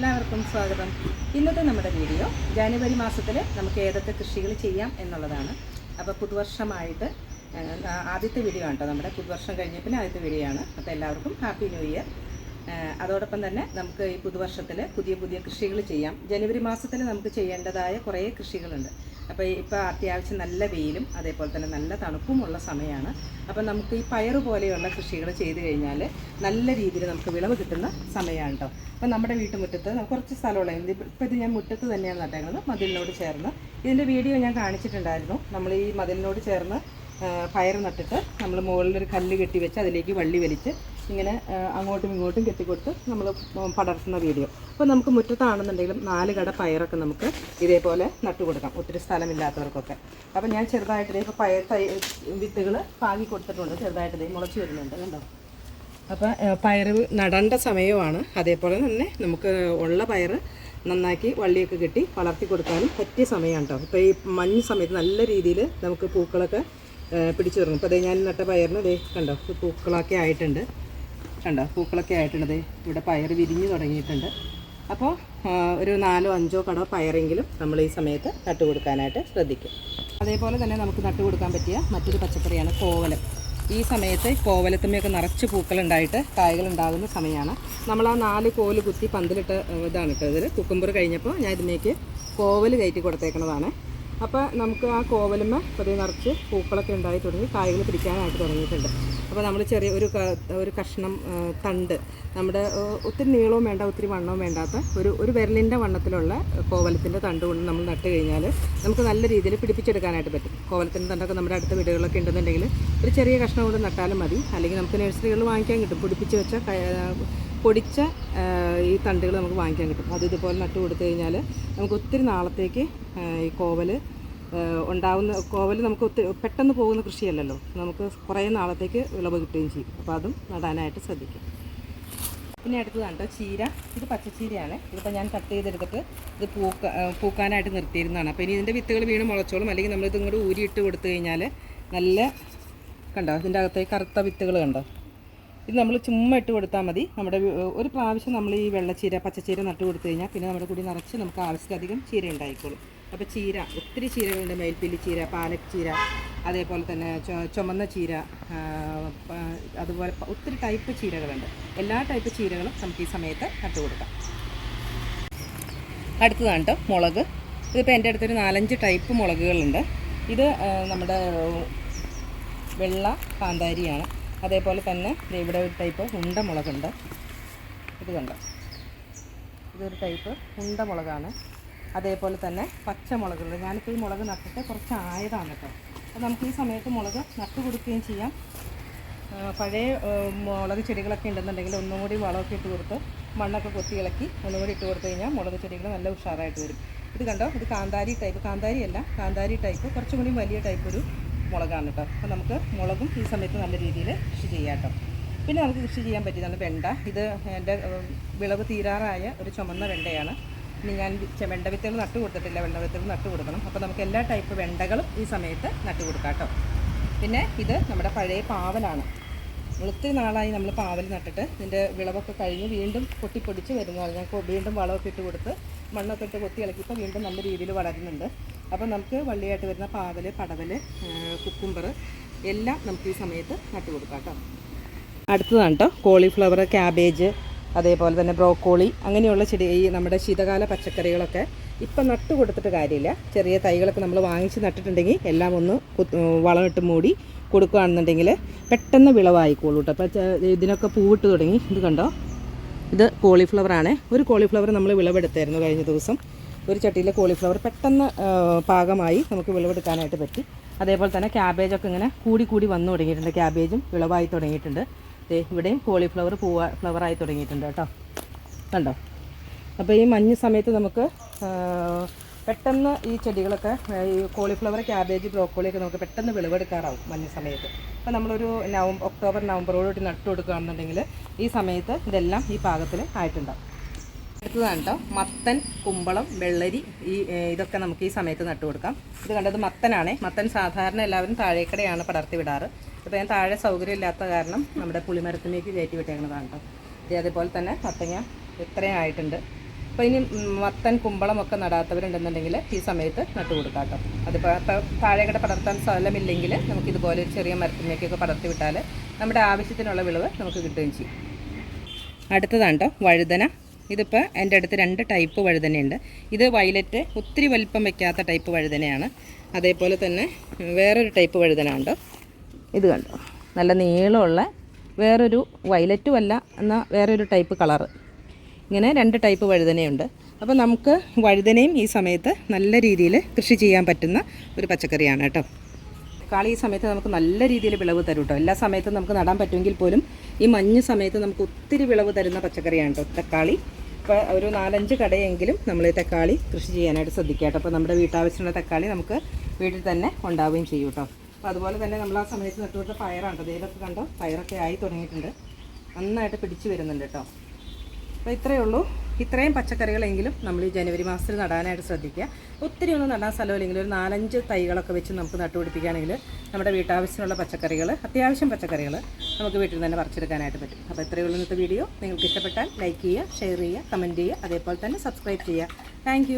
എല്ലാവർക്കും സ്വാഗതം. ഇന്നത്തെ നമ്മുടെ വീഡിയോ ജനുവരി മാസത്തിൽ നമുക്ക് ഏതൊക്കെ കൃഷികൾ ചെയ്യാം എന്നുള്ളതാണ്. അപ്പോൾ പുതുവർഷമായിട്ട് ആദ്യത്തെ വീഡിയോ ആണ് കേട്ടോ, നമ്മുടെ പുതുവർഷം കഴിഞ്ഞ പിന്നെ ആദ്യത്തെ വീഡിയോ ആണ്. അപ്പോൾ എല്ലാവർക്കും ഹാപ്പി ന്യൂ ഇയർ. അതോടൊപ്പം തന്നെ നമുക്ക് ഈ പുതുവർഷത്തിൽ പുതിയ പുതിയ കൃഷികൾ ചെയ്യാം. ജനുവരി മാസത്തിൽ നമുക്ക് ചെയ്യേണ്ടതായ കുറേ കൃഷികളുണ്ട്. അപ്പോൾ ഇപ്പോൾ അത്യാവശ്യം നല്ല വെയിലും അതേപോലെ തന്നെ നല്ല തണുപ്പുമുള്ള സമയമാണ്. അപ്പോൾ നമുക്ക് ഈ പയറ് പോലെയുള്ള കൃഷികൾ ചെയ്ത് കഴിഞ്ഞാൽ നല്ല രീതിയിൽ നമുക്ക് വിളവ് കിട്ടുന്ന സമയമാണ് കേട്ടോ. അപ്പോൾ നമ്മുടെ വീട്ടുമുറ്റത്ത് നമുക്ക് കുറച്ച് സ്ഥലമുള്ള ഇപ്പോൾ ഇത് ഞാൻ മുറ്റത്ത് തന്നെയാണ് നട്ടേക്കുന്നത്, മതിലിനോട് ചേർന്ന്. ഇതിൻ്റെ വീഡിയോ ഞാൻ കാണിച്ചിട്ടുണ്ടായിരുന്നു. നമ്മൾ ഈ മതിലിനോട് ചേർന്ന് പയർ നട്ടിട്ട് നമ്മൾ മുകളിലൊരു കല്ല് കെട്ടി വെച്ച് അതിലേക്ക് വള്ളി വലിച്ച് ഇങ്ങനെ അങ്ങോട്ടും ഇങ്ങോട്ടും കെട്ടിക്കൊടുത്ത് നമ്മൾ പടർത്തുന്ന വീഡിയോ. അപ്പോൾ നമുക്ക് മുറ്റത്താണെന്നുണ്ടെങ്കിലും 4 കട പയറൊക്കെ നമുക്ക് ഇതേപോലെ നട്ടുകൊടുക്കാം, ഒത്തിരി സ്ഥലമില്ലാത്തവർക്കൊക്കെ. അപ്പോൾ ഞാൻ ചെറുതായിട്ട് ഇപ്പോൾ പയർ വിത്തുകൾ പാകി കൊടുത്തിട്ടുണ്ട്, ചെറുതായിട്ട് മുളച്ച് വരുന്നുണ്ട് കണ്ടോ. അപ്പോൾ പയർ നടേണ്ട സമയമാണ്. അതേപോലെ തന്നെ നമുക്ക് ഉള്ള പയർ നന്നാക്കി വള്ളിയൊക്കെ കെട്ടി വളർത്തി കൊടുക്കാനും പറ്റിയ സമയമാണ് കേട്ടോ. ഇപ്പോൾ ഈ മഞ്ഞ് സമയത്ത് നല്ല രീതിയിൽ നമുക്ക് പൂക്കളൊക്കെ പിടിച്ചു തുടങ്ങും. അപ്പോൾ അതേ ഞാൻ നട്ട പയറിന് അതേ കണ്ടോ പൂക്കളൊക്കെ ആയിട്ടുണ്ട്, കണ്ടോ പൂക്കളൊക്കെ ആയിട്ടുണ്ട്. ഇവിടെ പയർ വിരിഞ്ഞു തുടങ്ങിയിട്ടുണ്ട്. അപ്പോൾ ഒരു 4-5 കട പയറെങ്കിലും നമ്മൾ ഈ സമയത്ത് നട്ടുകൊടുക്കാനായിട്ട് ശ്രദ്ധിക്കും. അതേപോലെ തന്നെ നമുക്ക് നട്ടുകൊടുക്കാൻ പറ്റിയ മറ്റൊരു പച്ചക്കറിയാണ് കോവലം. ഈ സമയത്ത് കോവലത്തുമ്മയൊക്കെ നിറച്ച് പൂക്കളുണ്ടായിട്ട് കായകളുണ്ടാകുന്ന സമയമാണ്. നമ്മൾ ആ 4 കോല് കുത്തി പന്തലിട്ട് ഇതാണ് കേട്ടോ. ഇതിൽ കുക്കുമ്പർ കഴിഞ്ഞപ്പോൾ ഞാൻ ഇതിലേക്ക് കോവൽ കയറ്റി കൊടുത്തേക്കുന്നതാണ്. അപ്പോൾ നമുക്ക് ആ കോവലുമ്മ പതിയെ നിറച്ച് പൂക്കളൊക്കെ ഉണ്ടായി തുടങ്ങി കായകൾ പിടിക്കാനായിട്ട് തുടങ്ങിയിട്ടുണ്ട്. അപ്പോൾ നമ്മൾ ചെറിയ ഒരു കഷ്ണം തണ്ട്, നമ്മുടെ ഒത്തിരി നീളവും വേണ്ട ഒത്തിരി വണ്ണവും വേണ്ടാത്ത ഒരു വിരലിൻ്റെ വണ്ണത്തിലുള്ള കോവലത്തിൻ്റെ തണ്ട് കൊണ്ട് നമ്മൾ നട്ട് കഴിഞ്ഞാൽ നമുക്ക് നല്ല രീതിയിൽ പിടിപ്പിച്ചെടുക്കാനായിട്ട് പറ്റും. കോവലത്തിൻ്റെ തണ്ടൊക്കെ നമ്മുടെ അടുത്ത വീടുകളിലൊക്കെ ഉണ്ടെന്നുണ്ടെങ്കിൽ ഒരു ചെറിയ കഷ്ണം കൊണ്ട് നട്ടാലും മതി. അല്ലെങ്കിൽ നമുക്ക് നഴ്സറികളിൽ വാങ്ങിക്കാൻ കിട്ടും, പിടിപ്പിച്ച് വെച്ച പൊടിച്ച ഈ തണ്ടുകൾ നമുക്ക് വാങ്ങിക്കാൻ കിട്ടും. അത് ഇതുപോലെ നട്ട് കൊടുത്തു കഴിഞ്ഞാൽ നമുക്ക് ഒത്തിരി നാളത്തേക്ക് ഈ കോവൽ നമുക്ക് ഒത്തിരി പെട്ടെന്ന് പോകുന്ന കൃഷിയല്ലല്ലോ, നമുക്ക് കുറേ നാളത്തേക്ക് വിളവ് കിട്ടുകയും ചെയ്യും. അപ്പോൾ അതും നടാനായിട്ട് ശ്രദ്ധിക്കും. പിന്നെ അടുത്തതാണ് കേട്ടോ ചീര. ഇത് പച്ചച്ചീരയാണ്. ഇതിപ്പോൾ ഞാൻ കട്ട് ചെയ്തെടുത്തിട്ട് ഇത് പൂക്കാനായിട്ട് നിർത്തിയിരുന്നതാണ്. അപ്പോൾ ഇനി ഇതിൻ്റെ വിത്തുകൾ വീണ് മുളച്ചോളും. അല്ലെങ്കിൽ നമ്മളിത് ഇങ്ങോട്ട് ഊരിയിട്ട് കൊടുത്തു കഴിഞ്ഞാൽ നല്ല കണ്ടോ ഇതിൻ്റെ അകത്തേക്ക് കറുത്ത വിത്തുകൾ കണ്ടോ. ഇത് നമ്മൾ ചുമ്മാ ഇട്ട് കൊടുത്താൽ മതി. നമ്മുടെ ഒരു പ്രാവശ്യം നമ്മൾ ഈ വെള്ളച്ചീര പച്ചച്ചീര നട്ട് കൊടുത്തു കഴിഞ്ഞാൽ പിന്നെ നമ്മുടെ കൂടി നിറച്ച് നമുക്ക് ആവശ്യത്തിലധികം ചീര ഉണ്ടായിക്കോളും. അപ്പോൾ ചീര ഒത്തിരി ചീരകളുണ്ട്. മയിൽപ്പില്ലി ചീര, പാലക് ചീര, അതേപോലെ തന്നെ ചുമന്ന ചീര, അതുപോലെ ഒത്തിരി ടൈപ്പ് ചീരകളുണ്ട്. എല്ലാ ടൈപ്പ് ചീരകളും നമുക്ക് ഈ സമയത്ത് നട്ട് കൊടുക്കാം. അടുത്തതാണ് കേട്ടോ മുളക്. ഇതിപ്പോൾ എൻ്റെ അടുത്തൊരു 4-5 ടൈപ്പ് മുളകുകളുണ്ട്. ഇത് നമ്മുടെ വെള്ള കാന്താരിയാണ്. അതേപോലെ തന്നെ ഇവിടെ ഒരു ടൈപ്പ് ഉണ്ടമുളകുണ്ട്. ഇത് കണ്ടോ, ഇതൊരു ടൈപ്പ് ഉണ്ടമുളകാണ്. അതേപോലെ തന്നെ പച്ചമുളകുണ്ട്. ഞാനിപ്പോൾ ഈ മുളക് നട്ടിട്ട് കുറച്ച് ആയതാണ് കേട്ടോ. അപ്പോൾ നമുക്ക് ഈ സമയത്ത് മുളക് നട്ടു കൊടുക്കുകയും ചെയ്യാം. പഴയ മുളക് ചെടികളൊക്കെ ഉണ്ടെന്നുണ്ടെങ്കിൽ ഒന്നും കൂടി വളമൊക്കെ ഇട്ട് കൊടുത്ത് മണ്ണൊക്കെ കൊത്തി ഇളക്കി ഒന്നും കൂടി ഇട്ട് കൊടുത്തു കഴിഞ്ഞാൽ മുളക് ചെടികൾ നല്ല ഉഷാറായിട്ട് വരും. ഇത് കണ്ടോ, ഇത് കാന്താരി ടൈപ്പ്, കാന്താരി ടൈപ്പ് കുറച്ചും കൂടി വലിയ ടൈപ്പ് ഒരു മുളകാണ് കേട്ടോ. അപ്പോൾ നമുക്ക് മുളകും ഈ സമയത്ത് നല്ല രീതിയിൽ കൃഷി ചെയ്യാം കേട്ടോ. പിന്നെ നമുക്ക് കൃഷി ചെയ്യാൻ പറ്റിയതാണ് വെണ്ട. ഇത് എൻ്റെ വിളവ് തീരാറായ ഒരു ചുമന്ന വെണ്ടയാണ്. ഇനി ഞാൻ വെണ്ട വിത്തുകൾ നട്ടു കൊടുത്തിട്ടില്ല, വെണ്ട വിത്തുകൾ നട്ടു കൊടുക്കണം. അപ്പോൾ നമുക്ക് എല്ലാ ടൈപ്പ് വെണ്ടകളും ഈ സമയത്ത് നട്ടു കൊടുക്കാം കേട്ടോ. പിന്നെ ഇത് നമ്മുടെ പഴയ പാവലാണ്. ഒത്തിരി നാളായി നമ്മൾ പാവൽ നട്ടിട്ട് ഇതിൻ്റെ വിളവൊക്കെ കഴിഞ്ഞ് വീണ്ടും പൊട്ടിപ്പൊടിച്ച് വരുന്നതാണ്. ഞാൻ വീണ്ടും വളമൊക്കെ ഇട്ട് കൊടുത്ത് മണ്ണൊക്കെ ഇട്ട് കൊത്തി ഇളക്കിയപ്പോൾ വീണ്ടും നല്ല രീതിയിൽ വളരുന്നുണ്ട്. അപ്പോൾ നമുക്ക് വള്ളിയായിട്ട് വരുന്ന പാവൽ, പടവൽ, കുക്കുംബർ എല്ലാം നമുക്ക് ഈ സമയത്ത് നട്ടു കൊടുക്കാം കേട്ടോ. അടുത്തതാണ് കേട്ടോ കോളിഫ്ലവർ, ക്യാബേജ്, അതേപോലെ തന്നെ ബ്രോക്കോളി, അങ്ങനെയുള്ള ചെടി. ഈ നമ്മുടെ ശീതകാല പച്ചക്കറികളൊക്കെ ഇപ്പം നട്ടു കൊടുത്തിട്ട് കാര്യമില്ല. ചെറിയ തൈകളൊക്കെ നമ്മൾ വാങ്ങിച്ച് നട്ടിട്ടുണ്ടെങ്കിൽ എല്ലാം ഒന്ന് വളമിട്ട് മൂടി കൊടുക്കുകയാണെന്നുണ്ടെങ്കിൽ പെട്ടെന്ന് വിളവായിക്കോളൂ കേട്ടോ. അപ്പോൾ ഇതിനൊക്കെ പൂവിട്ട് തുടങ്ങി. ഇത് കണ്ടോ, ഇത് കോളിഫ്ലവറാണ്. ഒരു കോളിഫ്ലവർ നമ്മൾ വിളവെടുത്തായിരുന്നു കഴിഞ്ഞ ദിവസം. ഒരു ചട്ടിയിലെ കോളിഫ്ലവർ പെട്ടെന്ന് പാകമായി നമുക്ക് വിളവെടുക്കാനായിട്ട് പറ്റി. അതേപോലെ തന്നെ ക്യാബേജൊക്കെ ഇങ്ങനെ കൂടി വന്നു തുടങ്ങിയിട്ടുണ്ട്. ക്യാബേജും വിളവായി തുടങ്ങിയിട്ടുണ്ട്. ഇവിടെയും കോളിഫ്ലവർ ഫ്ലവറായി തുടങ്ങിയിട്ടുണ്ട് കേട്ടോ, കണ്ടോ. അപ്പോൾ ഈ മഞ്ഞ് സമയത്ത് നമുക്ക് പെട്ടെന്ന് ഈ ചെടികളൊക്കെ ഈ കോളിഫ്ലവർ, ക്യാബേജ്, ബ്രോക്കോളിയൊക്കെ നമുക്ക് പെട്ടെന്ന് വിളവെടുക്കാറാവും മഞ്ഞ് സമയത്ത്. അപ്പോൾ നമ്മളൊരു ഒക്ടോബർ നവംബറോടുകൂടി നട്ടു കൊടുക്കുകയാണെന്നുണ്ടെങ്കിൽ ഈ സമയത്ത് ഇതെല്ലാം ഈ പാകത്തിൽ ആയിട്ടുണ്ടാവും. അടുത്തതാണ് കേട്ടോ മത്തൻ, കുമ്പളം, വെള്ളരി. ഇതൊക്കെ നമുക്ക് ഈ സമയത്ത് നട്ടു കൊടുക്കാം. ഇത് കണ്ടത് മത്തനാണ്. മത്തൻ സാധാരണ എല്ലാവരും താഴേക്കടയാണ് പടർത്തി വിടാറ്. ഇപ്പോൾ ഞാൻ താഴെ സൗകര്യമില്ലാത്ത കാരണം നമ്മുടെ പുളിമരത്തിലേക്ക് കയറ്റി വിട്ടേക്കുന്നതാണ് കേട്ടോ. അതേപോലെ തന്നെ മത്തങ്ങ ഇത്രയും ആയിട്ടുണ്ട്. അപ്പോൾ ഇനി മത്തൻ കുമ്പളമൊക്കെ നടാത്തവരുണ്ടെന്നുണ്ടെങ്കിൽ ഈ സമയത്ത് നട്ടു കൊടുക്കാം കേട്ടോ. അതിപ്പോൾ താഴെക്കട പടർത്താൻ സ്ഥലമില്ലെങ്കിൽ നമുക്കിതുപോലെ ഒരു ചെറിയ മരത്തിലേക്കൊക്കെ പടർത്തി വിട്ടാൽ നമ്മുടെ ആവശ്യത്തിനുള്ള വിളവ് നമുക്ക് കിട്ടുകയും ചെയ്യും. അടുത്തതാണ് കേട്ടോ വഴുതന. ഇതിപ്പോൾ എൻ്റെ അടുത്ത് 2 ടൈപ്പ് വഴുതനയുണ്ട്. ഇത് വയലറ്റ്, ഒത്തിരി വലിപ്പം വയ്ക്കാത്ത ടൈപ്പ് വഴുതനയാണ്. അതേപോലെ തന്നെ വേറൊരു ടൈപ്പ് വഴുതന ഉണ്ടോ, ഇത് കണ്ടോ, നല്ല നീളമുള്ള വേറൊരു വയലറ്റും അല്ല എന്നാൽ വേറൊരു ടൈപ്പ് കളറ്. ഇങ്ങനെ 2 ടൈപ്പ് വഴുതനയുണ്ട്. അപ്പോൾ നമുക്ക് വഴുതനയും ഈ സമയത്ത് നല്ല രീതിയിൽ കൃഷി ചെയ്യാൻ പറ്റുന്ന ഒരു പച്ചക്കറിയാണ് കേട്ടോ. തക്കാളി ഈ സമയത്ത് നമുക്ക് നല്ല രീതിയിൽ വിളവ് തരും കേട്ടോ. എല്ലാ സമയത്തും നമുക്ക് നടാൻ പറ്റുമെങ്കിൽ പോലും ഈ മഞ്ഞ് സമയത്ത് നമുക്ക് ഒത്തിരി വിളവ് തരുന്ന പച്ചക്കറിയാണ് കേട്ടോ തക്കാളി. ഇപ്പോൾ ഒരു 4-5 കടയെങ്കിലും നമ്മൾ ഈ തക്കാളി കൃഷി ചെയ്യാനായിട്ട് ശ്രദ്ധിക്കുക കേട്ടോ. അപ്പോൾ നമ്മുടെ വീട്ടാവശ്യമുള്ള തക്കാളി നമുക്ക് വീട്ടിൽ തന്നെ ഉണ്ടാവുകയും ചെയ്യും കേട്ടോ. അപ്പോൾ അതുപോലെ തന്നെ നമ്മൾ ആ സമയത്ത് നട്ടുകൊടുത്ത പയറാണ് കേട്ടോ. ഇതൊക്കെ കണ്ടോ, പയറൊക്കെ ആയി തുടങ്ങിയിട്ടുണ്ട്, നന്നായിട്ട് പിടിച്ചു വരുന്നുണ്ട് കേട്ടോ. അപ്പോൾ ഇത്രയേ ഉള്ളൂ. ഇത്രയും പച്ചക്കറികളെങ്കിലും നമ്മൾ ഈ ജനുവരി മാസത്തിൽ നടാനായിട്ട് ശ്രദ്ധിക്കുക. ഒത്തിരി ഒന്നും നടാൻ സ്ഥലമില്ലെങ്കിൽ ഒരു 4-5 തൈകളൊക്കെ വെച്ച് നമുക്ക് നട്ടുപിടിപ്പിക്കുകയാണെങ്കിൽ നമ്മുടെ വീട്ടാവശ്യത്തിനുള്ള പച്ചക്കറികൾ, അത്യാവശ്യം പച്ചക്കറികൾ നമുക്ക് വീട്ടിൽ തന്നെ പറിച്ചെടുക്കാനായിട്ട് പറ്റും. അപ്പോൾ ഇത്രയേ ഉള്ളൂ ഇന്നത്തെ വീഡിയോ. നിങ്ങൾക്ക് ഇഷ്ടപ്പെട്ടാൽ ലൈക്ക് ചെയ്യുക, ഷെയർ ചെയ്യുക, കമൻറ്റ് ചെയ്യുക, അതേപോലെ തന്നെ സബ്സ്ക്രൈബ് ചെയ്യുക. താങ്ക്